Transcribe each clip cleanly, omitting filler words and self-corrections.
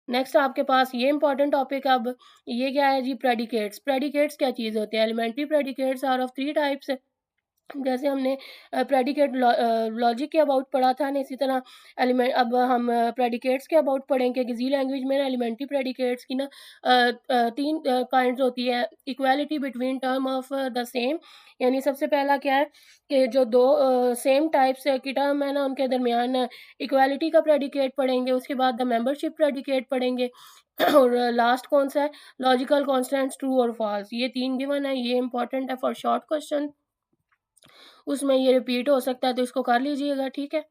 Next आपके पास ये important topic, अब ये क्या है जी, प्रेडिकेट्स। प्रेडिकेट्स क्या चीज़ होते हैं? Elementary predicates are of 3 types. जैसे हमने प्रेडिकेट लॉजिक के अबाउट पढ़ा था ना, इसी तरह एलिमेंट अब हम प्रेडिकेट्स के अबाउट पढ़ेंगे कि जी लैंग्वेज में ना एलिमेंट्री प्रेडिकेट्स की ना 3 काइंड्स होती है। Equality between term of the same, यानी सबसे पहला क्या है कि जो दो सेम टाइप्स की टर्म है ना, उनके दरमियान इक्वालिटी का प्रेडिकेट पढ़ेंगे। उसके बाद द मेंबरशिप प्रेडिकेट पढ़ेंगे और लास्ट कौन सा है, लॉजिकल कॉन्स्टेंट्स ट्रू और फॉल्स। ये 3 गिवन है, ये इंपॉर्टेंट है फॉर शॉर्ट क्वेश्चन, उसमें ये रिपीट हो सकता है, तो इसको कर लीजिएगा, ठीक है।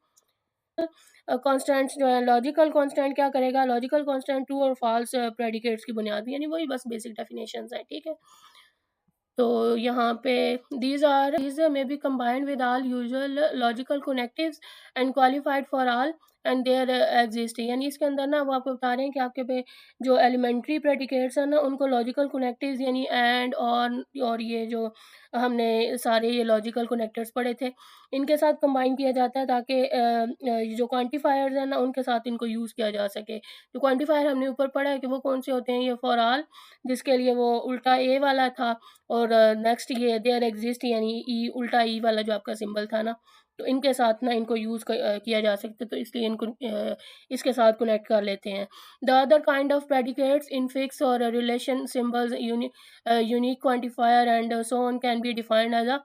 कॉन्स्टेंट्स जो है, लॉजिकल कॉन्स्टेंट क्या करेगा, लॉजिकल कॉन्स्टेंट ट्रू और फॉल्स प्रेडिकेट्स की बुनियाद में, यानी वही बस बेसिक डेफिनेशंस है, ठीक है। तो यहाँ पे these may be combined with all usual logical connectives and qualified for all and there exist, यानी इसके अंदर ना वो आपको बता रहे हैं कि आपके पे जो एलिमेंट्री प्रेडिकेट्स हैं ना, उनको लॉजिकल कनेक्टिव्स यानी एंड और ये जो हमने सारे ये लॉजिकल कनेक्टर्स पढ़े थे, इनके साथ कंबाइन किया जाता है ताकि ये जो क्वांटिफायर्स हैं ना, उनके साथ इनको यूज़ किया जा सके। जो क्वांटिफायर हमने ऊपर पढ़ा है कि वो कौन से होते हैं, ये फॉर ऑल, जिसके लिए वो उल्टा ए वाला था, और नेक्स्ट ये देयर एग्जिस्ट, यानी ई उल्टा ई वाला जो आपका सिंबल था ना, तो इनके साथ ना इनको यूज़ किया जा सकता है, तो इसलिए इनको इसके साथ कनेक्ट कर लेते हैं। The other kind of predicates infix और relation symbols unique quantifier and so on can be defined as a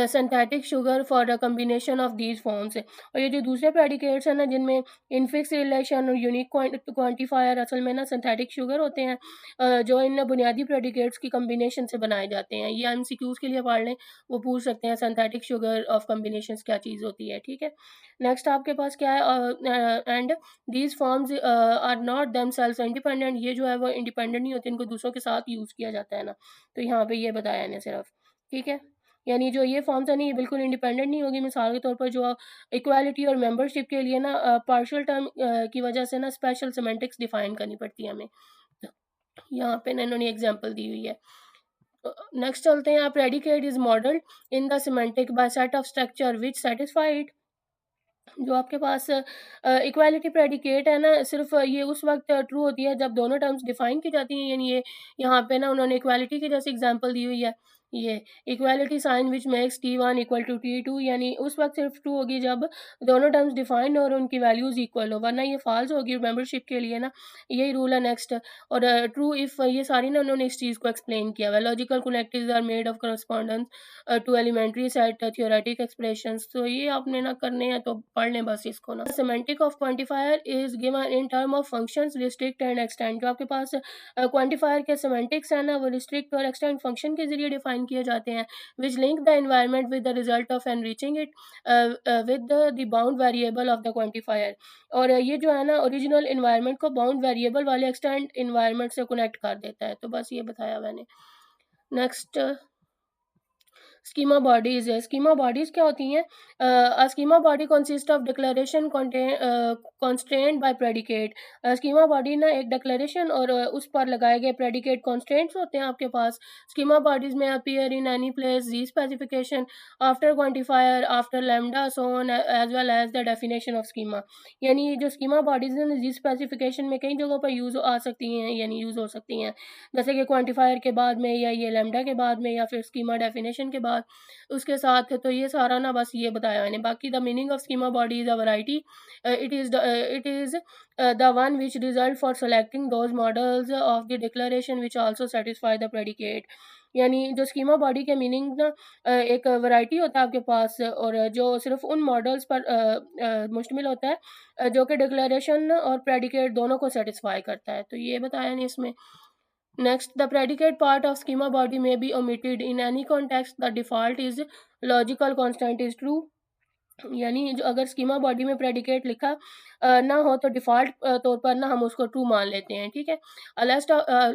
synthetic sugar for a combination of these forms. और ये जो दूसरे प्रेडिकेट्स हैं ना, जिनमें इनफिक्स रिलेशन और यूनिक क्वांटिफायर असल में ना सिंथेटिक शुगर होते हैं, जो इन बुनियादी प्रेडिकेट्स की कम्बिनेशन से बनाए जाते हैं। ये एमसीक्यूज के लिए पढ़ लें, वो पूछ सकते हैं सिंथेटिक शुगर ऑफ कम्बिनेशन क्या चीज़ होती है, ठीक है। नेक्स्ट आपके पास क्या है, and these forms are not themselves independent, ये जो है वो इंडिपेंडेंट नहीं होते, इनको दूसरों के साथ यूज़ किया जाता है ना, तो यहाँ पे ये बताया इन्हें सिर्फ, ठीक है। यानी जो ये फॉर्म्स है ना, ये बिल्कुल इंडिपेंडेंट नहीं होगी। मिसाल के तौर पर जो इक्वालिटी और मेंबरशिप के लिए ना पार्शियल टर्म की वजह से ना स्पेशल सिमेंटिक्स डिफाइन करनी पड़ती है हमें। यहाँ पे इन्होंने एग्जांपल दी हुई है। नेक्स्ट चलते हैं, predicate is modelled in the semantic by set of structure which satisfied. जो आपके पास इक्वालिटी प्रेडिकेट है ना, सिर्फ ये उस वक्त ट्रू होती है जब दोनों टर्म्स डिफाइन की जाती हैं, यानी ये यहाँ पे ना उन्होंने इक्वालिटी की जैसे एग्जांपल दी हुई है, ये equality sign which makes T1 equal to T2, यानी उस वक्त सिर्फ ट्रू होगी जब दोनों टर्म्स डिफाइन और उनकी वैल्यूज इक्वल हो, वरना ये फॉल्स होगी मेंबरशिप के लिए ना, यही रूल है। नेक्स्ट, और ट्रू इफ, ये सारी ना उन्होंने इस चीज़ को एक्सप्लेन किया हुआ है। Logical connectives are made of correspondence to elementary set theoretic expressions, तो ये आपने ना करने हैं तो पढ़ लें बस इसको ना। Semantic of quantifier is given in term of functions restrict and extend. जो आपके पास क्वांटिफायर के सिमेंटिक्स है ना, वो रिस्ट्रिक्ट और एक्सटेंड फंक्शन के जरिए डिफाइन किए जाते हैं, which link the environment with the result of enriching it with the bound variable of the quantifier. और ये जो है ना ओरिजिनल एनवायरनमेंट को बाउंड वेरिएबल वाले एक्सटेंड एनवायरनमेंट से कनेक्ट कर देता है, तो बस ये बताया मैंने। नेक्स्ट, स्कीमा बॉडीज है। स्कीमा बॉडीज क्या होती हैं? Schema body consist of declaration constraint by predicate. Schema body ना एक डिक्लेरेशन और उस पर लगाए गए प्रेडिकेट कॉन्स्ट्रेंट्स होते हैं आपके पास। Schema bodies may appear in any place the specification after quantifier after lambda so on as well as the definition of schema. यानी जो स्कीमा बॉडीज हैं जी स्पेसिफिकेशन में कई जगहों पर यूज आ सकती हैं, यानी यूज हो सकती हैं, जैसे कि क्वांटिफायर के बाद में, या ये लैम्डा के बाद में, या फिर स्कीमा डेफिनेशन के बाद उसके साथ। तो ये सारा ना बस ये बताया मैंने। बाकी the meaning of schema body is a variety, it is the one which result for selecting those models of the declaration which also satisfy the predicate. यानी जो स्कीमा बॉडी के मीनिंग ना एक वैरायटी होता है आपके पास, और जो सिर्फ उन मॉडल्स पर मुश्तमिल होता है जो कि डिक्लेरेशन और प्रेडिकेट दोनों को सेटिस्फाई करता है, तो ये बताया नहीं इसमें। Next, the predicate part of schema body may be omitted in any context. The default is logical constant is true. यानी जो अगर स्कीमा बॉडी में प्रेडिकेट लिखा ना हो तो डिफ़ॉल्ट तौर पर ना हम उसको ट्रू मान लेते हैं, ठीक है।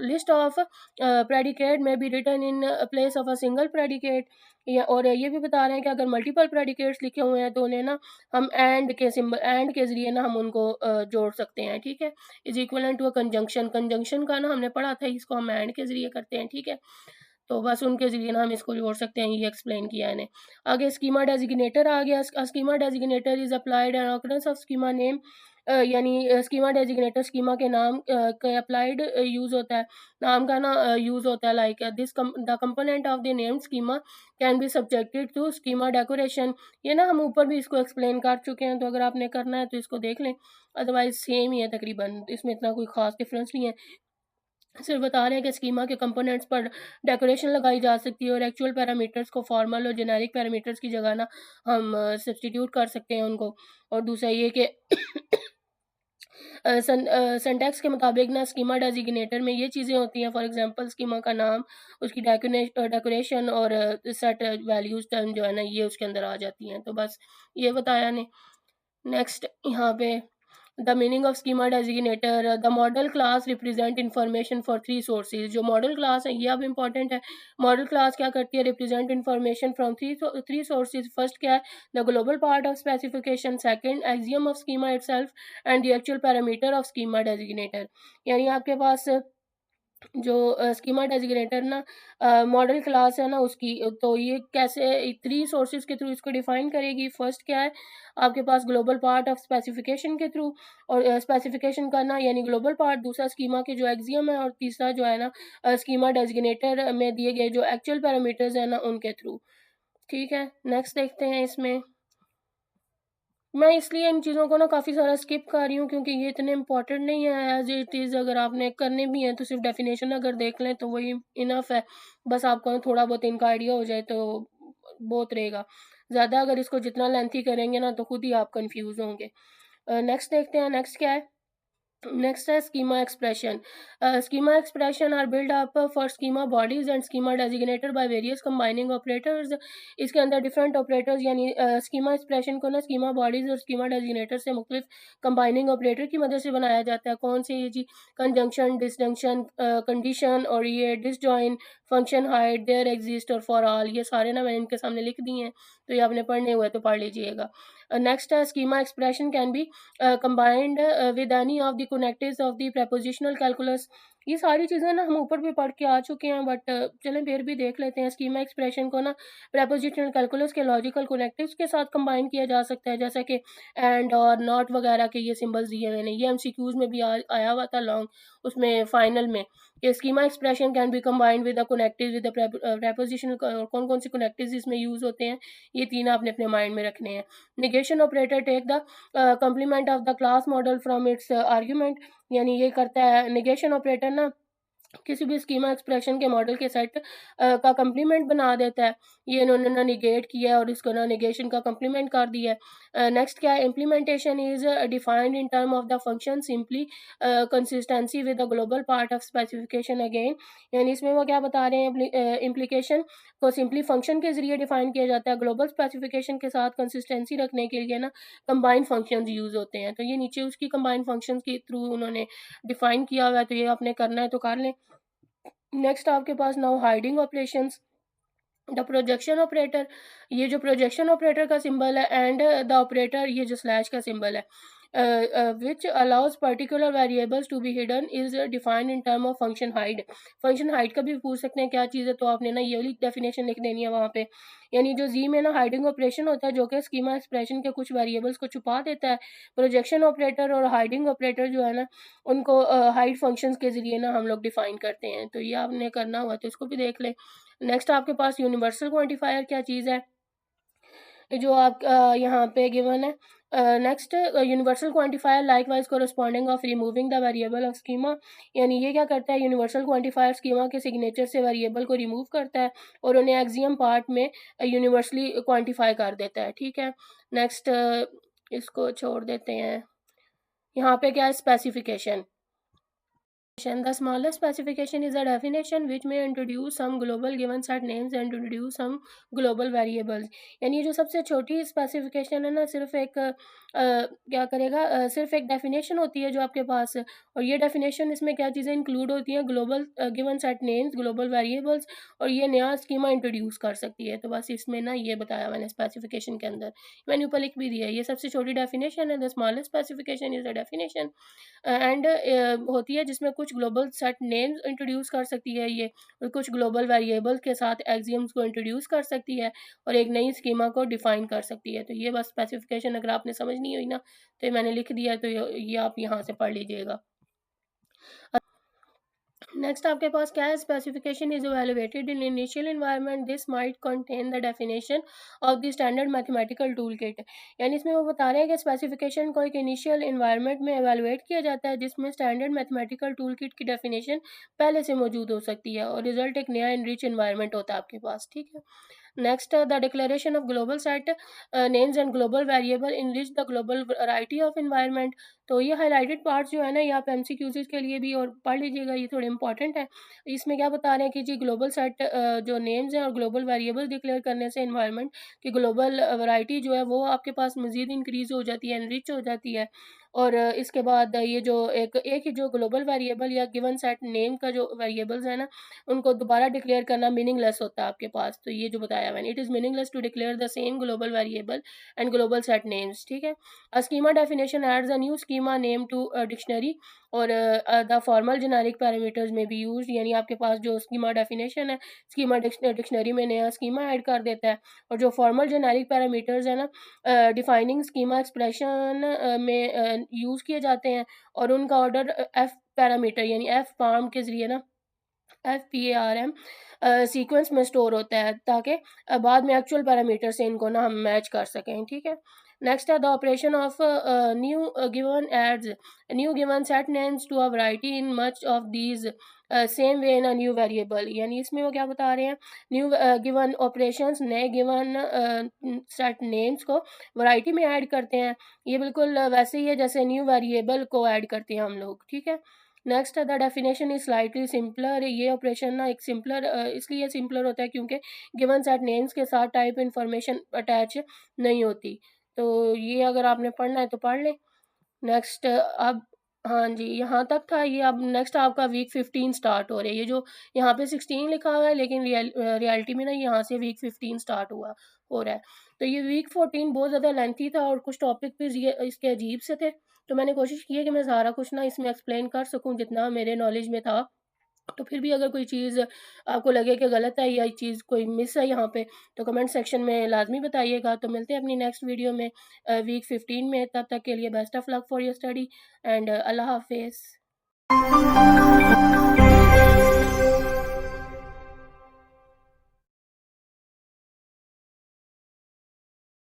List of predicate may be written in place of a single predicate. या और ये भी बता रहे हैं कि अगर मल्टीपल प्रेडिकेट्स लिखे हुए हैं तो उन्हें ना हम एंड के सिंबल, एंड के ज़रिए ना हम उनको जोड़ सकते हैं, ठीक है। Is equivalent to a conjunction. Conjunction का ना हमने पढ़ा था, इसको हम एंड के ज़रिए करते हैं, ठीक है। तो बस उनके ज़रिए ना हम इसको जोड़ सकते हैं, ये एक्सप्लेन किया इन्हें। आगे स्कीमा डेजिग्नेटर आ गया। Schema designator is applied an occurrence of schema name यानी स्कीमा डेजिग्नेटर स्कीमा के नाम का अप्लाइड यूज़ होता है, नाम का ना यूज़ होता है, like the component of the named schema can be subjected to schema decoration. ये ना हम ऊपर भी इसको एक्सप्लेन कर चुके हैं, तो अगर आपने करना है तो इसको देख लें, अदरवाइज सेम ही है तकरीबन, इसमें इतना कोई ख़ास डिफरेंस नहीं है। सिर्फ बता रहे हैं कि स्कीमा के कंपोनेंट्स पर डेकोरेशन लगाई जा सकती है और एक्चुअल पैरामीटर्स को फॉर्मल और जेनेरिक पैरामीटर्स की जगह ना हम सब्स्टिट्यूट कर सकते हैं उनको। और दूसरा ये कि सिंटैक्स के मुताबिक ना स्कीमा डेजिग्नेटर में ये चीज़ें होती हैं, फॉर एग्जांपल स्कीमा का नाम, उसकी डेकोरेशन और सेट वैल्यूज टर्म जो है ना ये उसके अंदर आ जाती हैं। तो बस ये बताया ने। नेक्स्ट यहाँ पे the meaning of schema डेजिग्नेटर, the model class represent information for three sources. जो मॉडल क्लास है ये अब इंपॉर्टेंट है। मॉडल क्लास क्या करती है, represent information from three sources. First क्या है, the global part of specification, second axiom of schema itself and the actual parameter of schema डेजिग्नेटर। यानी आपके पास जो स्कीमा डेजिग्नेटर ना मॉडल क्लास है ना उसकी, तो ये कैसे थ्री सोर्सेज के थ्रू इसको डिफाइन करेगी। फर्स्ट क्या है आपके पास, ग्लोबल पार्ट ऑफ स्पेसिफिकेशन के थ्रू, और स्पेसिफिकेशन का ना यानी ग्लोबल पार्ट, दूसरा स्कीमा के जो एक्सियम है, और तीसरा जो है ना स्कीमा डेजिग्नेटर में दिए गए जो एक्चुअल पैरामीटर्स है ना उनके थ्रू। ठीक है, नेक्स्ट देखते हैं इसमें। मैं इसलिए इन चीज़ों को ना काफ़ी सारा स्किप कर रही हूँ क्योंकि ये इतने इम्पोर्टेंट नहीं है एज़ इट इज़। अगर आपने करने भी हैं तो सिर्फ डेफिनेशन अगर देख लें तो वही इनफ है। बस आपको ना थोड़ा बहुत इनका आइडिया हो जाए तो बहुत रहेगा। ज़्यादा अगर इसको जितना लेंथी करेंगे ना तो खुद ही आप कंफ्यूज होंगे। नेक्स्ट देखते हैं, नेक्स्ट क्या है। नेक्स्ट है schema expression. Schema expression are build up for schema bodies and schema designated by various combining operators. इसके अंदर डिफरेंट ऑपरेटर्स यानी स्कीमा एक्सप्रेशन को ना स्कीमा बॉडीज और स्कीमा डेजिग्नेटर से मुख्तलिफ कंबाइनिंग ऑपरेटर की मदद से बनाया जाता है। कौन से ये जी, कंजंक्शन, डिसजंक्शन, कंडीशन, और ये disjoin, function hide, there exist और फॉर ऑल, ये सारे ना मैंने इनके सामने लिख दिए हैं, तो ये आपने पढ़ने हुए तो पढ़ लीजिएगा। नेक्स्ट है schema expression can be combined with any of the connectives of the prepositional calculus। ये सारी चीज़ें ना हम ऊपर भी पढ़ के आ चुके हैं, बट चलें फिर भी देख लेते हैं। स्कीमा एक्सप्रेशन को ना prepositional calculus के लॉजिकल कनेक्टिव्स के साथ कंबाइन किया जा सकता है, जैसा कि एंड और नॉट वगैरह के ये सिंबल्स दिए हुए हैं। ये एमसीक्यूज में भी आया हुआ था लॉन्ग, उसमें फाइनल में, कि schema expression can be combined with the connective with the prepositional। कौन कौन से कनेक्टिव्स इसमें यूज़ होते हैं, ये तीन आपने अपने माइंड में रखने हैं। Negation operator take the complement of the class model from its argument. यानी ये करता है नेगेशन ऑपरेटर ना किसी भी स्कीमा एक्सप्रेशन के मॉडल के सेट का कंप्लीमेंट बना देता है। ये इन्होंने ना निगेट किया है और इसको ना नेगेशन का कंप्लीमेंट कर दिया है। नेक्स्ट क्या है, implementation is defined in term of the function simply consistency with the global part of specification again. यानी इसमें वो क्या बता रहे हैं, इम्प्लीकेशन को सिंपली फंक्शन के जरिए डिफाइन किया जाता है। ग्लोबल स्पेसिफिकेशन के साथ कंसिस्टेंसी रखने के लिए ना कंबाइंड फंक्शंस यूज़ होते हैं, तो ये नीचे उसकी कंबाइंड फंक्शंस के थ्रू उन्होंने डिफाइन किया हुआ है, तो ये आपने करना है तो कर लें। नेक्स्ट आपके पास now hiding operations, the projection operator. ये जो प्रोजेक्शन ऑपरेटर का सिंबल है, एंड द ऑपरेटर, ये जो स्लैश का सिंबल है, which allows particular variables to be hidden is defined in term of function hide. Function hide का भी पूछ सकते हैं क्या चीज़ है, तो आपने ना ये वाली डेफिनेशन लिख देनी है वहाँ पे। यानी जो जी में ना हाइडिंग ऑपरेशन होता है जो कि स्कीमा एक्सप्रेशन के कुछ वेरिएबल्स को छुपा देता है। प्रोजेक्शन ऑपरेटर और हाइडिंग ऑपरेटर जो है ना उनको हाइड फंक्शंस के ज़रिए ना हम लोग डिफाइन करते हैं, तो ये आपने करना हुआ तो इसको भी देख लें। नेक्स्ट आपके पास यूनिवर्सल क्वांटिफायर क्या चीज़ है, जो आप यहाँ पे गिवन है। Next universal quantifier likewise corresponding of removing the variable of schema. यानी ये क्या करता है, यूनिवर्सल क्वांटिफायर स्कीमा के सिग्नेचर से वेरिएबल को रिमूव करता है और उन्हें एक्सियम पार्ट में यूनिवर्सली क्वांटिफाई कर देता है। ठीक है, नेक्स्ट इसको छोड़ देते हैं। यहाँ पे क्या है, specification. The smallest specification is a definition which may introduce some global given set names and introduce some global variables। यानी जो सबसे छोटी स्पेसिफिकेशन है ना सिर्फ एक क्या करेगा, सिर्फ एक डेफिनेशन होती है जो आपके पास, और ये डेफिनेशन इसमें क्या चीज़ें इंक्लूड होती हैं, global given set names, global variables, और ये नया स्कीमा इंट्रोड्यूस कर सकती है। तो बस इसमें ना ये बताया मैंने स्पेसिफिकेशन के अंदर, मैंने ऊपर लिख भी दिया है, ये सबसे छोटी डेफिनेशन है। The smallest specification is the definition and होती है जिसमें कुछ कुछ ग्लोबल सेट नेम्स इंट्रोड्यूस कर सकती है ये, और कुछ ग्लोबल वेरिएबल्स के साथ एक्सियम्स को इंट्रोड्यूस कर सकती है, और एक नई स्कीमा को डिफाइन कर सकती है। तो ये बस स्पेसिफिकेशन अगर आपने समझनी हुई ना, तो ये मैंने लिख दिया, तो ये आप यहाँ से पढ़ लीजिएगा। नेक्स्ट आपके पास क्या है, specification is evaluated in initial environment, this might contain the definition of the standard mathematical tool kit. यानी इसमें वो बता रहे हैं कि स्पेसिफिकेशन को एक इनिशियल एनवायरनमेंट में एवेलुएट किया जाता है, जिसमें स्टैंडर्ड मैथमेटिकल टूल किट की डेफिनेशन पहले से मौजूद हो सकती है, और रिजल्ट एक नया एनरिच एनवायरनमेंट होता है आपके पास, ठीक है। Next the declaration of global set names and global variable enrich the global variety of environment. तो ये हाईलाइटेड पार्ट्स जो है ना, ये आप एमसीक्यूज़ के लिए भी और पढ़ लीजिएगा, ये थोड़े इंपॉर्टेंट है। इसमें क्या बता रहे हैं कि जी ग्लोबल सेट जो नेम्स हैं और ग्लोबल वेरिएबल डिक्लेयर करने से एनवायरनमेंट की ग्लोबल वैरायटी जो है वो आपके पास मज़ीद इंक्रीज़ हो जाती है, एनरिच हो जाती है। और इसके बाद ये जो एक ही जो ग्लोबल वेरिएबल या गिवन सेट नेम का जो वेरिएबल्स है ना, उनको दोबारा डिक्लेयर करना मीनिंगलेस होता है आपके पास। तो ये जो बताया मैंने, it is meaningless to declare the same global variable and global set names, ठीक है। A schema definition adds a new schema name to dictionary, और द फॉर्मल जेनेरिक पैरामीटर्स में बी यूज्ड, यानी आपके पास जो स्कीमा डेफिनेशन है, schema dictionary में नया स्कीमा ऐड कर देता है, और जो फॉर्मल जेनेरिक पैरामीटर्स है ना, डिफाइनिंग स्कीमा एक्सप्रेशन में यूज़ किए जाते हैं, और उनका ऑर्डर एफ पैरामीटर यानी एफ पार्म के ज़रिए ना, FPARM सीक्वेंस में स्टोर होता है, ताकि बाद में एक्चुअल पैरामीटर से इनको ना हम मैच कर सकें, ठीक है। नेक्स्ट है the operation of new given adds new given set names to a variety in much of these same way in a new variable. यानी इसमें वो क्या बता रहे हैं, न्यू गिवन ऑपरेशंस नए गिवन सेट नेम्स को वैरायटी में ऐड करते हैं। ये बिल्कुल वैसे ही है जैसे न्यू वेरिएबल को ऐड करते हैं हम लोग, ठीक है। Next the definition is slightly simpler. ये ऑपरेशन ना एक सिंपलर इसलिए सिंपलर होता है क्योंकि गिवन सेट नेम्स के साथ टाइप इन्फॉर्मेशन अटैच नहीं होती। तो ये अगर आपने पढ़ना है तो पढ़ लें। नेक्स्ट अब हाँ जी, यहाँ तक था ये। अब नेक्स्ट आपका वीक 15 स्टार्ट हो रही है। ये जो यहाँ पे 16 लिखा हुआ है, लेकिन रियलिटी में ना यहाँ से वीक 15 स्टार्ट हो रहा है। तो ये वीक 14 बहुत ज़्यादा लेंथी था, और कुछ टॉपिक भी ये इसके अजीब से थे। तो मैंने कोशिश की है कि मैं सारा कुछ ना इसमें एक्सप्लेन कर सकूँ जितना मेरे नॉलेज में था। तो फिर भी अगर कोई चीज़ आपको लगे कि गलत है या चीज़ कोई मिस है यहाँ पे, तो कमेंट सेक्शन में लाज़मी बताइएगा। तो मिलते हैं अपनी नेक्स्ट वीडियो में वीक 15 में। तब तक के लिए best of luck for your study, and अल्लाह हाफ़िज़।